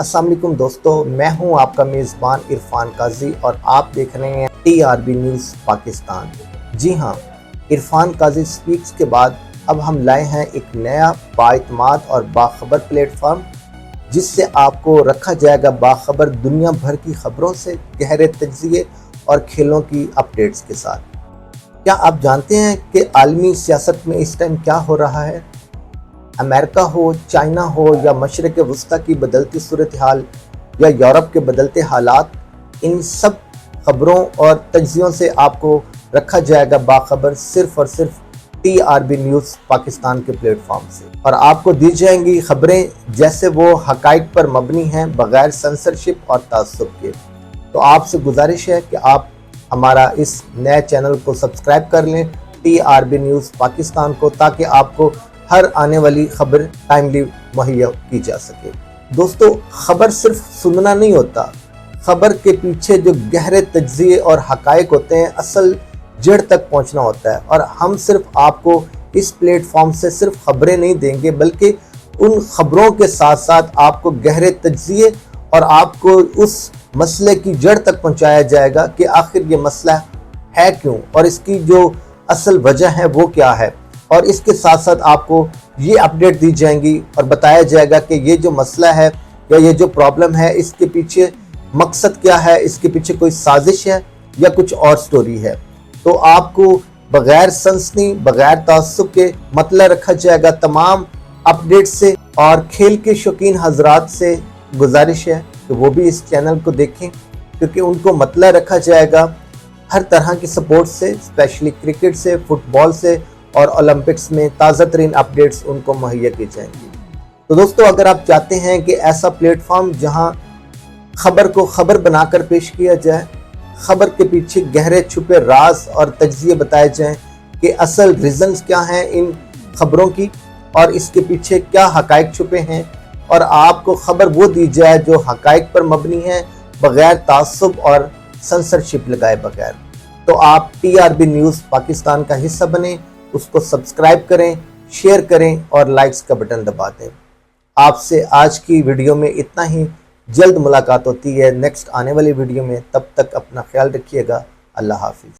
अस्सलाम वालेकुम दोस्तों, मैं हूं आपका मेज़बान इरफान काजी और आप देख रहे हैं TRB न्यूज़ पाकिस्तान। जी हां, इरफान काजी स्पीक्स के बाद अब हम लाए हैं एक नया बाइतमाद और बाखबर प्लेटफॉर्म, जिससे आपको रखा जाएगा बाखबर दुनिया भर की खबरों से, गहरे तज्ज़िये और खेलों की अपडेट्स के साथ। क्या आप जानते हैं कि आलमी सियासत में इस टाइम क्या हो रहा है? अमेरिका हो, चाइना हो या मशरिक़ वस्ता की बदलती सूरत हाल या यूरोप के बदलते हालात, इन सब खबरों और तज्ज़ियों से आपको रखा जाएगा बाखबर सिर्फ़ और सिर्फ TRB न्यूज़ पाकिस्तान के प्लेटफॉर्म से। और आपको दी जाएंगी खबरें जैसे वो हक़ाइक़ पर मबनी हैं, बग़ैर सेंसरशिप और तासुब के। तो आपसे गुजारिश है कि आप हमारा इस नए चैनल को सब्सक्राइब कर लें, TRB न्यूज़ पाकिस्तान को, ताकि आपको हर आने वाली खबर टाइमली मुहैया की जा सके। दोस्तों, खबर सिर्फ सुनना नहीं होता, खबर के पीछे जो गहरे तज्ज़िये और हक़ाइक़ होते हैं, असल जड़ तक पहुंचना होता है। और हम सिर्फ आपको इस प्लेटफॉर्म से सिर्फ खबरें नहीं देंगे, बल्कि उन खबरों के साथ साथ आपको गहरे तज्ज़िये और आपको उस मसले की जड़ तक पहुंचाया जाएगा कि आखिर ये मसला है क्यों और इसकी जो असल वजह है वो क्या है। और इसके साथ साथ आपको ये अपडेट दी जाएंगी और बताया जाएगा कि ये जो मसला है या ये जो प्रॉब्लम है, इसके पीछे मकसद क्या है, इसके पीछे कोई साजिश है या कुछ और स्टोरी है। तो आपको बग़ैर सनसनी, बग़ैर तासुब के मतला रखा जाएगा तमाम अपडेट से। और खेल के शौकीन हजरात से गुजारिश है कि वो भी इस चैनल को देखें, क्योंकि उनको मतला रखा जाएगा हर तरह की सपोर्ट से, स्पेशली क्रिकेट से, फुटबॉल से और ओलंपिक्स में ताज़ा तरीन अपडेट्स उनको मुहैया की जाएंगी। तो दोस्तों, अगर आप चाहते हैं कि ऐसा प्लेटफॉर्म जहां खबर को खबर बनाकर पेश किया जाए, खबर के पीछे गहरे छुपे राज और तज्ज़िये बताए जाएं कि असल रीज़न्स क्या हैं इन खबरों की और इसके पीछे क्या हक़ाइक़ छुपे हैं, और आपको खबर वो दी जाए जो हक़ाइक़ पर मबनी है, बग़ैर तासुब और सेंसरशिप लगाए बगैर। तो आप TRB न्यूज़ पाकिस्तान का हिस्सा बने, उसको सब्सक्राइब करें, शेयर करें और लाइक्स का बटन दबा दें। आपसे आज की वीडियो में इतना ही। जल्द मुलाकात होती है नेक्स्ट आने वाली वीडियो में। तब तक अपना ख्याल रखिएगा। अल्लाह हाफिज़।